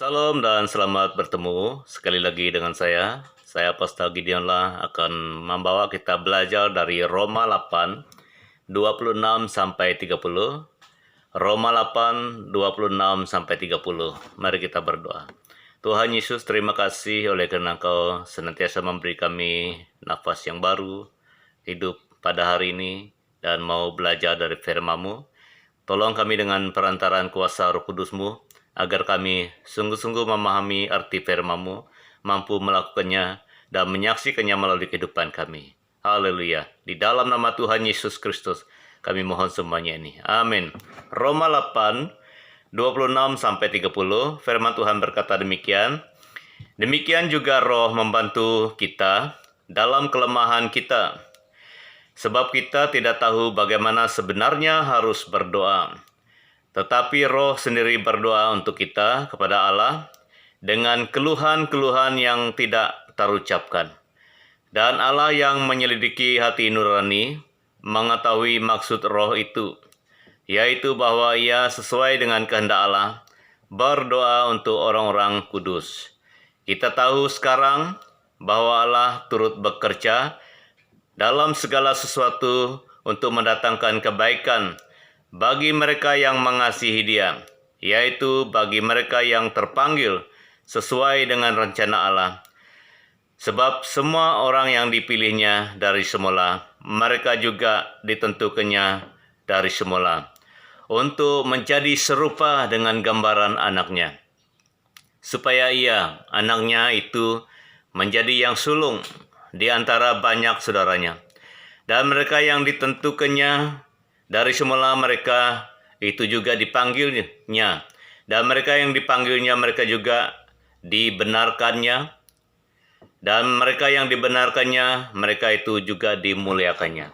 Salam dan selamat bertemu sekali lagi dengan saya. Saya Pastor Gideonlah akan membawa kita belajar dari Roma 8, 26 sampai 30. Roma 8, 26 sampai 30. Mari kita berdoa. Tuhan Yesus, terima kasih oleh karena Engkau senantiasa memberi kami nafas yang baru, hidup pada hari ini, dan mau belajar dari firman-Mu. Tolong kami dengan perantaraan kuasa Roh Kudus-Mu, agar kami sungguh-sungguh memahami arti firman-Mu, mampu melakukannya, dan menyaksikannya melalui kehidupan kami. Haleluya. Di dalam nama Tuhan Yesus Kristus, kami mohon semuanya ini. Amin. Roma 8, 26-30, firman Tuhan berkata demikian. Demikian juga Roh membantu kita dalam kelemahan kita. Sebab kita tidak tahu bagaimana sebenarnya harus berdoa. Tetapi Roh sendiri berdoa untuk kita kepada Allah dengan keluhan-keluhan yang tidak terucapkan. Dan Allah yang menyelidiki hati nurani mengetahui maksud Roh itu, yaitu bahwa Ia sesuai dengan kehendak Allah berdoa untuk orang-orang kudus. Kita tahu sekarang bahwa Allah turut bekerja dalam segala sesuatu untuk mendatangkan kebaikan bagi mereka yang mengasihi Dia, yaitu bagi mereka yang terpanggil sesuai dengan rencana Allah. Sebab semua orang yang dipilihnya dari semula, mereka juga ditentukannya dari semula, untuk menjadi serupa dengan gambaran anaknya, supaya Ia, anaknya itu, menjadi yang sulung di antara banyak saudaranya. Dan mereka yang ditentukannya dari semula, mereka itu juga dipanggilnya. Dan mereka yang dipanggilnya, mereka juga dibenarkannya. Dan mereka yang dibenarkannya, mereka itu juga dimuliakannya.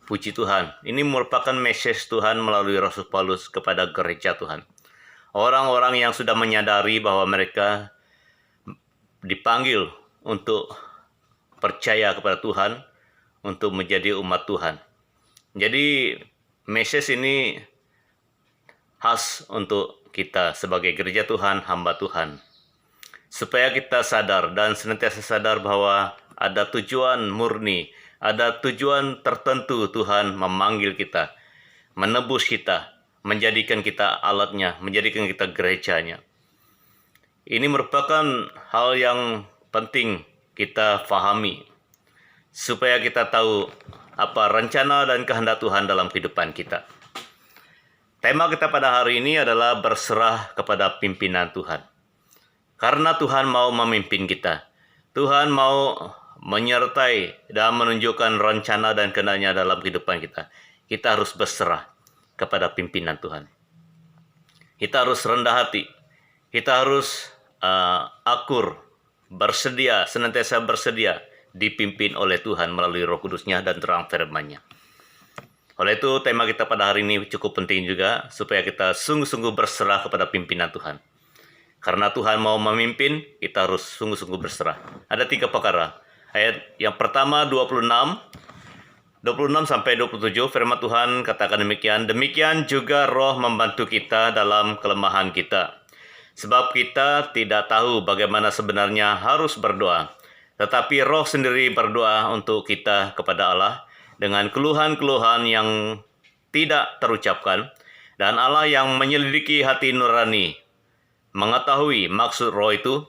Puji Tuhan. Ini merupakan message Tuhan melalui Rasul Paulus kepada gereja Tuhan. Orang-orang yang sudah menyadari bahwa mereka dipanggil untuk percaya kepada Tuhan, untuk menjadi umat Tuhan. Jadi message ini khas untuk kita sebagai gereja Tuhan, hamba Tuhan. Supaya kita sadar dan senantiasa sadar bahwa ada tujuan murni, ada tujuan tertentu Tuhan memanggil kita, menebus kita, menjadikan kita alatnya, menjadikan kita gerejanya. Ini merupakan hal yang penting kita fahami, supaya kita tahu apa rencana dan kehendak Tuhan dalam kehidupan kita. Tema kita pada hari ini adalah berserah kepada pimpinan Tuhan. Karena Tuhan mau memimpin kita. Tuhan mau menyertai dan menunjukkan rencana dan kehendaknya dalam kehidupan kita. Kita harus berserah kepada pimpinan Tuhan. Kita harus rendah hati. Kita harus akur, bersedia, senantiasa bersedia dipimpin oleh Tuhan melalui Roh Kudus-Nya dan terang firman-Nya. Oleh itu, tema kita pada hari ini cukup penting juga, supaya kita sungguh-sungguh berserah kepada pimpinan Tuhan. Karena Tuhan mau memimpin, kita harus sungguh-sungguh berserah. Ada 3 perkara. Ayat yang pertama 26 sampai 27, firman Tuhan katakan demikian. Demikian juga Roh membantu kita dalam kelemahan kita. Sebab kita tidak tahu bagaimana sebenarnya harus berdoa. Tetapi Roh sendiri berdoa untuk kita kepada Allah dengan keluhan-keluhan yang tidak terucapkan. Dan Allah yang menyelidiki hati nurani mengetahui maksud Roh itu,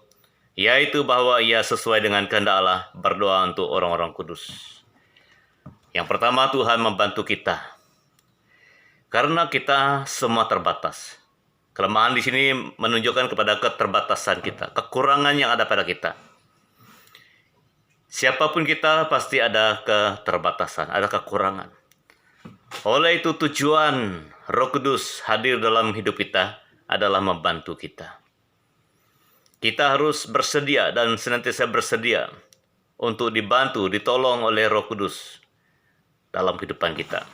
yaitu bahwa Ia sesuai dengan kehendak Allah berdoa untuk orang-orang kudus. Yang pertama, Tuhan membantu kita. Karena kita semua terbatas. Kelemahan di sini menunjukkan kepada keterbatasan kita, kekurangan yang ada pada kita. Siapapun kita pasti ada keterbatasan, ada kekurangan. Oleh itu tujuan Roh Kudus hadir dalam hidup kita adalah membantu kita. Kita harus bersedia dan senantiasa bersedia untuk dibantu, ditolong oleh Roh Kudus dalam kehidupan kita.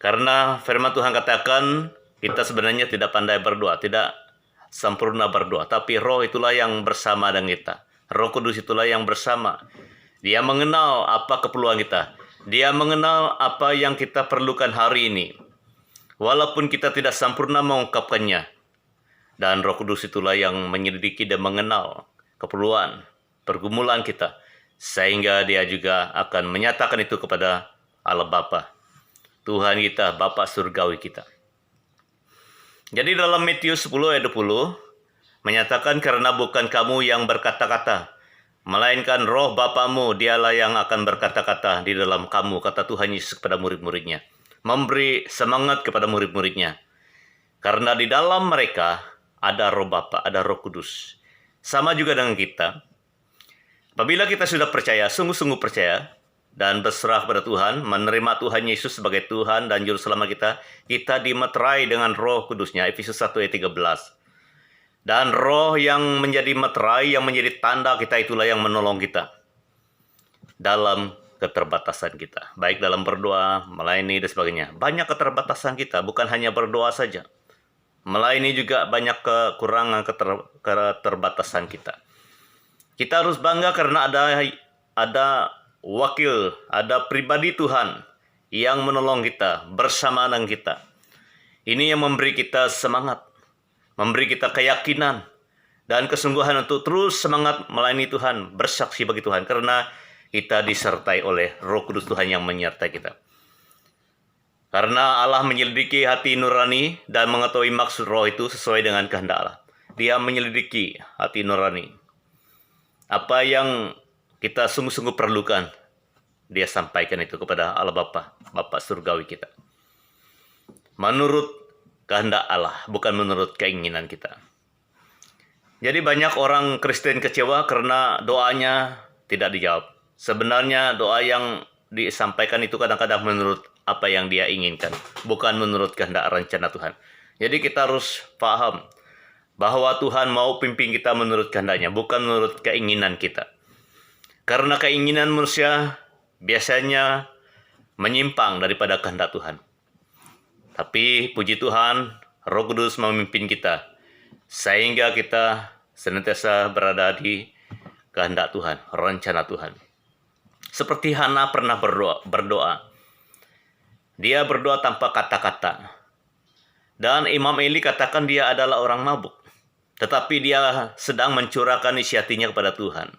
Karena firman Tuhan katakan, kita sebenarnya tidak pandai berdoa, tidak sempurna berdoa, tapi Roh itulah yang bersama dengan kita. Roh Kudus itulah yang bersama. Dia mengenal apa keperluan kita. Dia mengenal apa yang kita perlukan hari ini. Walaupun kita tidak sempurna mengungkapkannya, Dan Roh Kudus itulah yang menyelidiki dan mengenal keperluan, pergumulan kita, sehingga dia juga akan menyatakan itu kepada Allah Bapa, Tuhan kita, Bapa surgawi kita. Jadi dalam Matius 10 ayat 20 menyatakan, karena bukan kamu yang berkata-kata, melainkan Roh Bapamu, dialah yang akan berkata-kata di dalam kamu, kata Tuhan Yesus kepada murid-muridnya. Memberi semangat kepada murid-muridnya. Karena di dalam mereka ada Roh Bapa, ada Roh Kudus. Sama juga dengan kita. Apabila kita sudah percaya, sungguh-sungguh percaya, dan berserah kepada Tuhan, menerima Tuhan Yesus sebagai Tuhan dan Juru Selamat kita dimeterai dengan Roh Kudusnya. Efesus 1 ayat 13. Dan roh yang menjadi meterai, yang menjadi tanda kita, itulah yang menolong kita dalam keterbatasan kita. Baik dalam berdoa, melayani, dan sebagainya. Banyak keterbatasan kita, bukan hanya berdoa saja. Melayani juga banyak kekurangan, keterbatasan kita. Kita harus bangga karena ada wakil, ada pribadi Tuhan yang menolong kita, bersama dengan kita. Ini yang memberi kita semangat, memberi kita keyakinan dan kesungguhan untuk terus semangat melayani Tuhan, bersaksi bagi Tuhan, karena kita disertai oleh Roh Kudus Tuhan yang menyertai kita. Karena Allah menyelidiki hati nurani dan mengetahui maksud roh itu sesuai dengan kehendak Allah. Dia menyelidiki hati nurani. Apa yang kita sungguh-sungguh perlukan, dia sampaikan itu kepada Allah Bapa, Bapa surgawi kita. Menurut kehendak Allah, bukan menurut keinginan kita. Jadi banyak orang Kristen kecewa karena doanya tidak dijawab. Sebenarnya doa yang disampaikan itu kadang-kadang menurut apa yang dia inginkan, bukan menurut kehendak rencana Tuhan. Jadi kita harus paham bahwa Tuhan mau pimpin kita menurut kehendaknya, bukan menurut keinginan kita. Karena keinginan manusia biasanya menyimpang daripada kehendak Tuhan. Tapi puji Tuhan, Roh Kudus memimpin kita, sehingga kita senantiasa berada di kehendak Tuhan, rencana Tuhan. Seperti Hana pernah berdoa. Dia berdoa tanpa kata-kata. Dan Imam Eli katakan dia adalah orang mabuk. Tetapi dia sedang mencurahkan isi hatinya kepada Tuhan.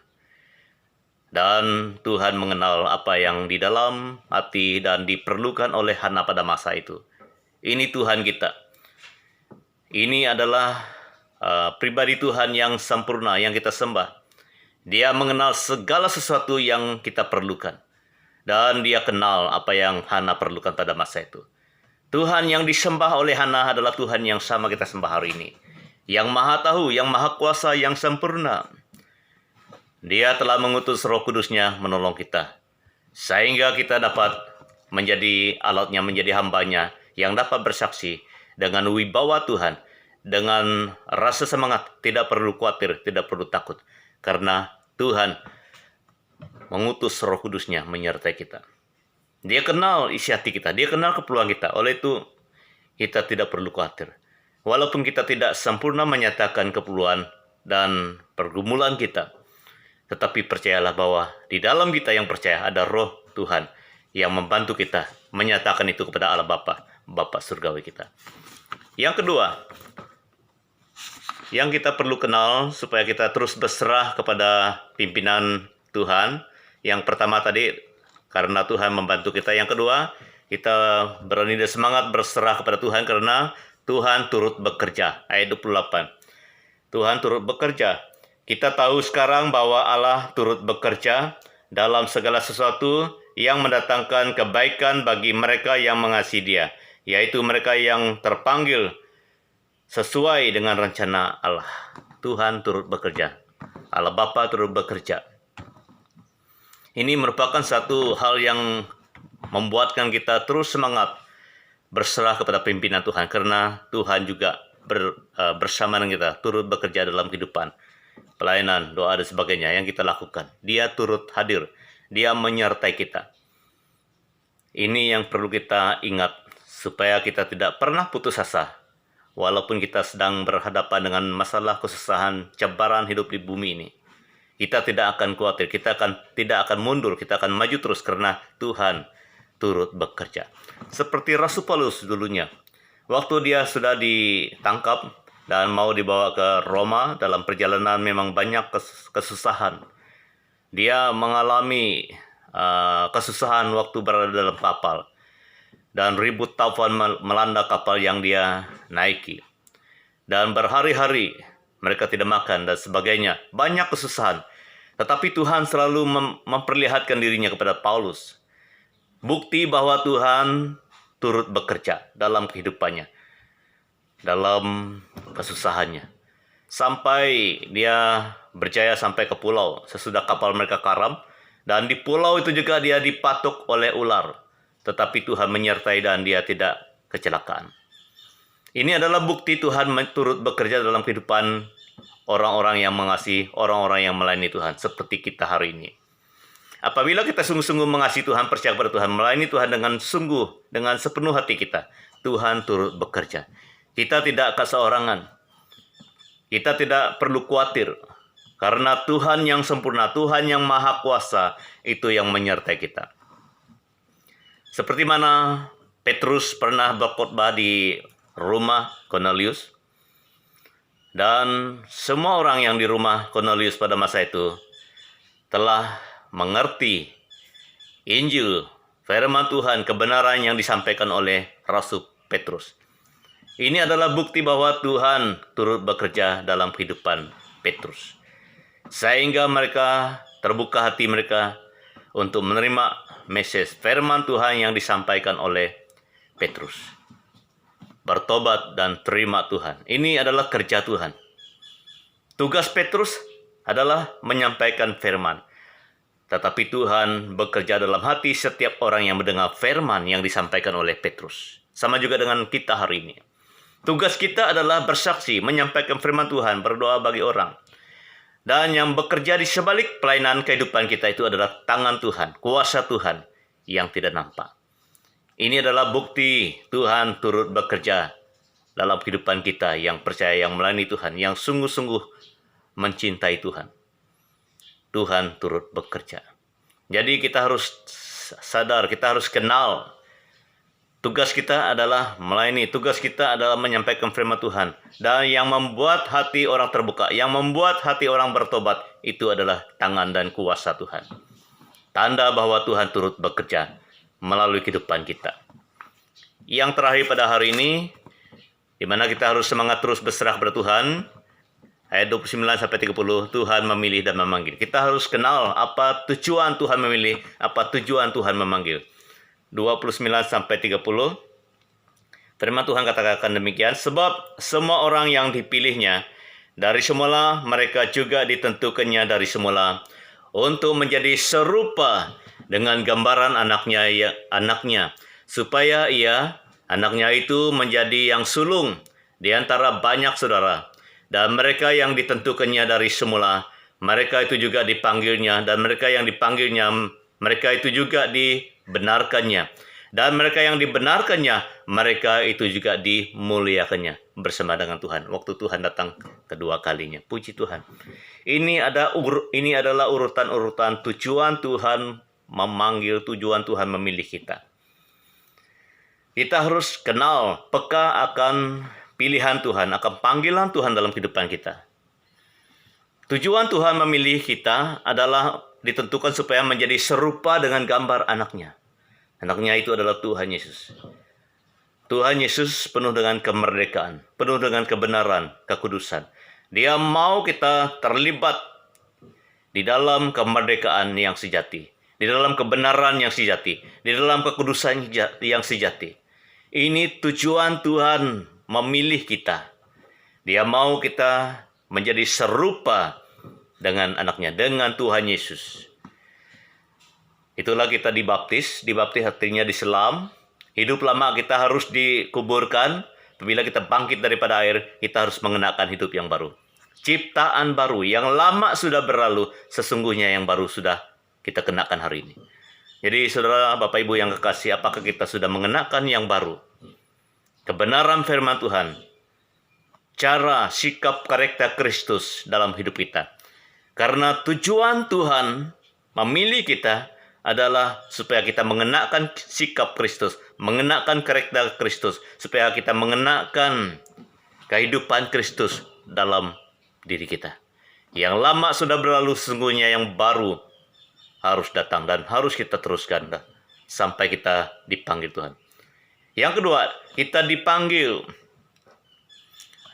Dan Tuhan mengenal apa yang di dalam hati dan diperlukan oleh Hana pada masa itu. Ini Tuhan kita. Ini adalah pribadi Tuhan yang sempurna, yang kita sembah. Dia mengenal segala sesuatu yang kita perlukan. Dan dia kenal apa yang Hana perlukan pada masa itu. Tuhan yang disembah oleh Hana adalah Tuhan yang sama kita sembah hari ini. Yang maha tahu, yang maha kuasa, yang sempurna. Dia telah mengutus Roh Kudusnya menolong kita. Sehingga kita dapat menjadi alatnya, menjadi hambanya, yang dapat bersaksi dengan wibawa Tuhan. Dengan rasa semangat, tidak perlu khawatir, tidak perlu takut. Karena Tuhan mengutus Roh Kudusnya menyertai kita. Dia kenal isi hati kita, dia kenal keperluan kita. Oleh itu, kita tidak perlu khawatir. Walaupun kita tidak sempurna menyatakan keperluan dan pergumulan kita, tetapi percayalah bahwa di dalam kita yang percaya ada Roh Tuhan yang membantu kita menyatakan itu kepada Allah Bapa, Bapa surgawi kita. Yang kedua, yang kita perlu kenal supaya kita terus berserah kepada pimpinan Tuhan. Yang pertama tadi, karena Tuhan membantu kita. Yang kedua, kita berani dan semangat berserah kepada Tuhan karena Tuhan turut bekerja. Ayat 28. Tuhan turut bekerja. Kita tahu sekarang bahwa Allah turut bekerja dalam segala sesuatu yang mendatangkan kebaikan bagi mereka yang mengasihi Dia, yaitu mereka yang terpanggil sesuai dengan rencana Allah. Tuhan turut bekerja. Allah Bapa turut bekerja. Ini merupakan satu hal yang membuatkan kita terus semangat berserah kepada pimpinan Tuhan. Karena Tuhan juga bersama dengan kita, turut bekerja dalam kehidupan, pelayanan, doa, dan sebagainya yang kita lakukan. Dia turut hadir, dia menyertai kita. Ini yang perlu kita ingat, supaya kita tidak pernah putus asa. Walaupun kita sedang berhadapan dengan masalah kesusahan, cabaran hidup di bumi ini. Kita tidak akan khawatir, kita tidak akan mundur, kita akan maju terus karena Tuhan turut bekerja. Seperti Rasul Paulus dulunya. Waktu dia sudah ditangkap, dan mau dibawa ke Roma. Dalam perjalanan memang banyak kesusahan. Dia mengalami kesusahan waktu berada dalam kapal. Dan ribut taufan melanda kapal yang dia naiki. Dan berhari-hari mereka tidak makan dan sebagainya. Banyak kesusahan. Tetapi Tuhan selalu memperlihatkan dirinya kepada Paulus. Bukti bahwa Tuhan turut bekerja dalam kehidupannya, dalam kesusahannya. Sampai dia berjaya sampai ke pulau sesudah kapal mereka karam. Dan di pulau itu juga dia dipatuk oleh ular. Tetapi Tuhan menyertai dan dia tidak kecelakaan. Ini adalah bukti Tuhan turut bekerja dalam kehidupan orang-orang yang mengasihi, orang-orang yang melayani Tuhan, seperti kita hari ini. Apabila kita sungguh-sungguh mengasihi Tuhan, percaya kepada Tuhan, melayani Tuhan dengan sungguh, dengan sepenuh hati kita, Tuhan turut bekerja. Kita tidak keseorangan. Kita tidak perlu khawatir. Karena Tuhan yang sempurna, Tuhan yang maha kuasa, itu yang menyertai kita. Seperti mana Petrus pernah berkhotbah di rumah Cornelius. Dan semua orang yang di rumah Cornelius pada masa itu telah mengerti Injil, firman Tuhan, kebenaran yang disampaikan oleh Rasul Petrus. Ini adalah bukti bahwa Tuhan turut bekerja dalam kehidupan Petrus. Sehingga mereka terbuka hati mereka untuk menerima message firman Tuhan yang disampaikan oleh Petrus. Bertobat dan terima Tuhan. Ini adalah kerja Tuhan. Tugas Petrus adalah menyampaikan firman. Tetapi Tuhan bekerja dalam hati setiap orang yang mendengar firman yang disampaikan oleh Petrus. Sama juga dengan kita hari ini. Tugas kita adalah bersaksi, menyampaikan firman Tuhan, berdoa bagi orang. Dan yang bekerja di sebalik pelayanan kehidupan kita itu adalah tangan Tuhan, kuasa Tuhan yang tidak nampak. Ini adalah bukti Tuhan turut bekerja dalam kehidupan kita yang percaya, yang melayani Tuhan, yang sungguh-sungguh mencintai Tuhan. Tuhan turut bekerja. Jadi kita harus sadar, kita harus kenal. Tugas kita adalah melayani, tugas kita adalah menyampaikan firman Tuhan. Dan yang membuat hati orang terbuka, yang membuat hati orang bertobat, itu adalah tangan dan kuasa Tuhan. Tanda bahwa Tuhan turut bekerja melalui kehidupan kita. Yang terakhir pada hari ini, di mana kita harus semangat terus berserah kepada Tuhan. Ayat 29-30, Tuhan memilih dan memanggil. Kita harus kenal apa tujuan Tuhan memilih, apa tujuan Tuhan memanggil. 29-30, firman Tuhan katakan demikian, sebab semua orang yang dipilihnya, dari semula mereka juga ditentukannya dari semula, untuk menjadi serupa dengan gambaran anaknya, supaya anaknya itu menjadi yang sulung di antara banyak saudara. Dan mereka yang ditentukannya dari semula, mereka itu juga dipanggilnya. Dan mereka yang dipanggilnya, mereka itu juga dibenarkannya. Dan mereka yang dibenarkannya, mereka itu juga dimuliakannya bersama dengan Tuhan. Waktu Tuhan datang kedua kalinya. Puji Tuhan. Ini adalah urutan-urutan tujuan Tuhan memanggil, tujuan Tuhan memilih kita. Kita harus kenal, peka akan pilihan Tuhan, akan panggilan Tuhan dalam kehidupan kita. Tujuan Tuhan memilih kita adalah ditentukan supaya menjadi serupa dengan gambar anaknya. Anaknya itu adalah Tuhan Yesus. Tuhan Yesus penuh dengan kemerdekaan, penuh dengan kebenaran, kekudusan. Dia mau kita terlibat di dalam kemerdekaan yang sejati, di dalam kebenaran yang sejati, di dalam kekudusan yang sejati. Ini tujuan Tuhan memilih kita. Dia mau kita menjadi serupa dengan anaknya, dengan Tuhan Yesus. Itulah kita dibaptis artinya diselam. Hidup lama kita harus dikuburkan. Apabila kita bangkit daripada air, kita harus mengenakan hidup yang baru. Ciptaan baru, yang lama sudah berlalu, sesungguhnya yang baru sudah kita kenakan hari ini. Jadi saudara, Bapak Ibu yang kekasih, apakah kita sudah mengenakan yang baru? Kebenaran firman Tuhan, cara, sikap, karakter Kristus dalam hidup kita. Karena tujuan Tuhan memilih kita adalah supaya kita mengenakan sikap Kristus, mengenakan karakter Kristus, supaya kita mengenakan kehidupan Kristus dalam diri kita. Yang lama sudah berlalu, sesungguhnya yang baru harus datang dan harus kita teruskan sampai kita dipanggil Tuhan. Yang kedua, kita dipanggil.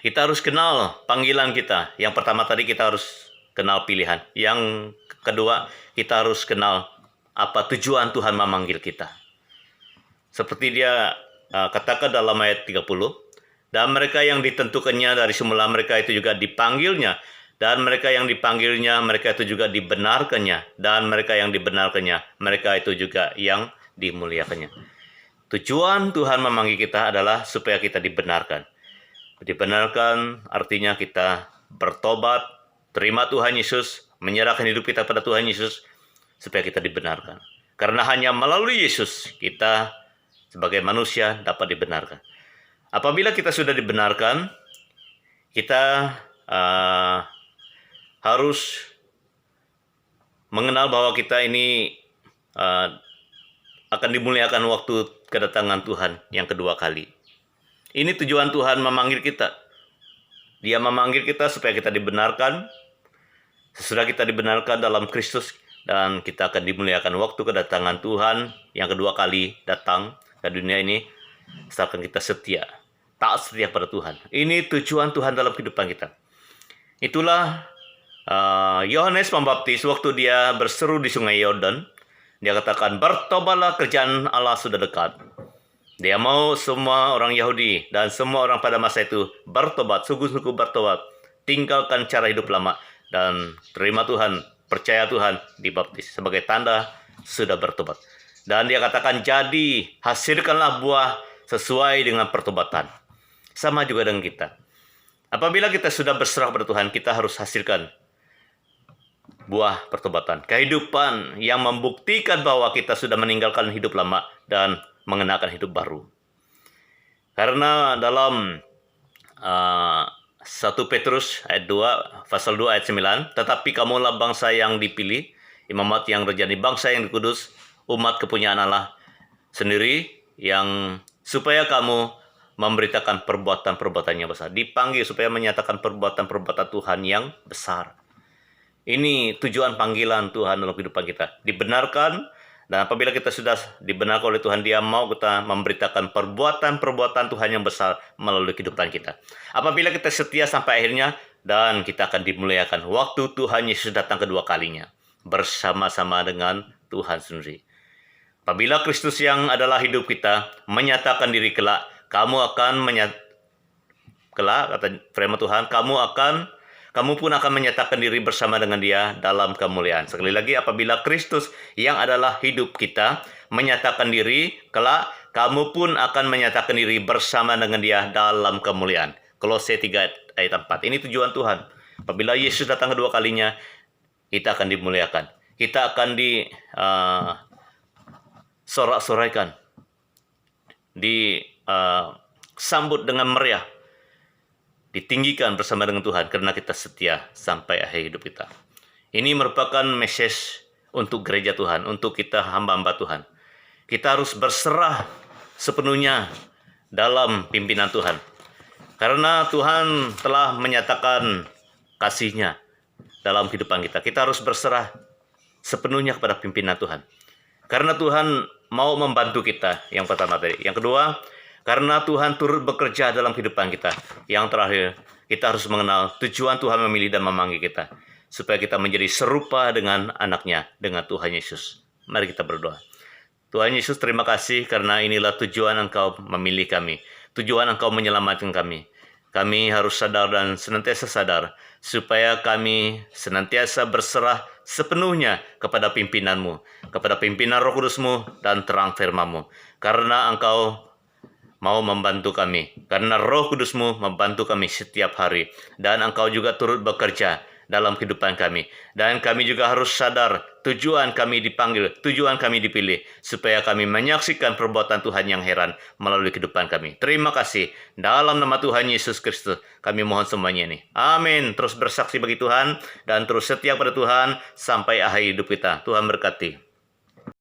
Kita harus kenal panggilan kita. Yang pertama tadi kita harus kenal pilihan. Yang kedua, kita harus kenal apa tujuan Tuhan memanggil kita. Seperti dia katakan dalam ayat 30, dan mereka yang ditentukannya dari semula, mereka itu juga dipanggilnya. Dan mereka yang dipanggilnya, mereka itu juga dibenarkannya. Dan mereka yang dibenarkannya, mereka itu juga yang dimuliakannya. Tujuan Tuhan memanggil kita adalah supaya kita dibenarkan. Dibenarkan artinya kita bertobat, terima Tuhan Yesus, menyerahkan hidup kita pada Tuhan Yesus, supaya kita dibenarkan. Karena hanya melalui Yesus kita sebagai manusia dapat dibenarkan. Apabila kita sudah dibenarkan, kita harus mengenal bahwa kita ini akan dimuliakan waktu kedatangan Tuhan yang kedua kali. Ini tujuan Tuhan memanggil kita. Dia memanggil kita supaya kita dibenarkan. Sesudah kita dibenarkan dalam Kristus, dan kita akan dimuliakan waktu kedatangan Tuhan yang kedua kali datang ke dunia ini, asalkan kita setia, taat setia pada Tuhan. Ini tujuan Tuhan dalam kehidupan kita. Itulah Yohanes Pembaptis waktu dia berseru di sungai Yordan. Dia katakan, bertobatlah, kerjaan Allah sudah dekat. Dia mau semua orang Yahudi dan semua orang pada masa itu bertobat, sungguh-sungguh bertobat. Tinggalkan cara hidup lama dan terima Tuhan, percaya Tuhan, dibaptis sebagai tanda sudah bertobat. Dan dia katakan, jadi hasilkanlah buah sesuai dengan pertobatan. Sama juga dengan kita. Apabila kita sudah berserah pada Tuhan, kita harus hasilkan buah pertobatan. Kehidupan yang membuktikan bahwa kita sudah meninggalkan hidup lama dan mengenakan hidup baru. Karena dalam 1 Petrus ayat 2, pasal 2 ayat 9, tetapi kamulah bangsa yang dipilih, imamat yang rejani, bangsa yang dikudus, umat kepunyaan Allah sendiri, yang supaya kamu memberitakan perbuatan-perbuatan yang besar. Dipanggil supaya menyatakan perbuatan-perbuatan Tuhan yang besar. Ini tujuan panggilan Tuhan dalam kehidupan kita. Dibenarkan, dan apabila kita sudah dibenarkan oleh Tuhan, Dia mau kita memberitakan perbuatan-perbuatan Tuhan yang besar melalui kehidupan kita. Apabila kita setia sampai akhirnya, dan kita akan dimuliakan waktu Tuhan Yesus datang kedua kalinya, bersama-sama dengan Tuhan sendiri. Apabila Kristus yang adalah hidup kita menyatakan diri kelak, kamu kata firman Tuhan, kamu pun akan menyatakan diri bersama dengan Dia dalam kemuliaan. Sekali lagi, apabila Kristus yang adalah hidup kita menyatakan diri kelak, kamu pun akan menyatakan diri bersama dengan Dia dalam kemuliaan. Kolose 3 ayat 4. Ini tujuan Tuhan. Apabila Yesus datang kedua kalinya, kita akan dimuliakan. Kita akan disorak-soraikan, disambut dengan meriah, ditinggikan bersama dengan Tuhan karena kita setia sampai akhir hidup kita. Ini merupakan message untuk gereja Tuhan, untuk kita hamba-hamba Tuhan. Kita harus berserah sepenuhnya dalam pimpinan Tuhan. Karena Tuhan telah menyatakan kasih-Nya dalam kehidupan kita. Kita harus berserah sepenuhnya kepada pimpinan Tuhan. Karena Tuhan mau membantu kita, yang pertama tadi. Yang kedua, karena Tuhan turut bekerja dalam kehidupan kita. Yang terakhir, kita harus mengenal tujuan Tuhan memilih dan memanggil kita, supaya kita menjadi serupa dengan anak-Nya, dengan Tuhan Yesus. Mari kita berdoa. Tuhan Yesus, terima kasih karena inilah tujuan Engkau memilih kami. Tujuan Engkau menyelamatkan kami. Kami harus sadar dan senantiasa sadar, supaya kami senantiasa berserah sepenuhnya kepada pimpinan-Mu, kepada pimpinan Roh Kudus-Mu dan terang firman-Mu. Karena Engkau mau membantu kami, karena Roh Kudus-Mu membantu kami setiap hari, dan Engkau juga turut bekerja dalam kehidupan kami. Dan kami juga harus sadar tujuan kami dipanggil, tujuan kami dipilih, supaya kami menyaksikan perbuatan Tuhan yang heran melalui kehidupan kami. Terima kasih. Dalam nama Tuhan Yesus Kristus, kami mohon semuanya ini. Amin. Terus bersaksi bagi Tuhan, dan terus setia pada Tuhan sampai akhir hidup kita. Tuhan berkati.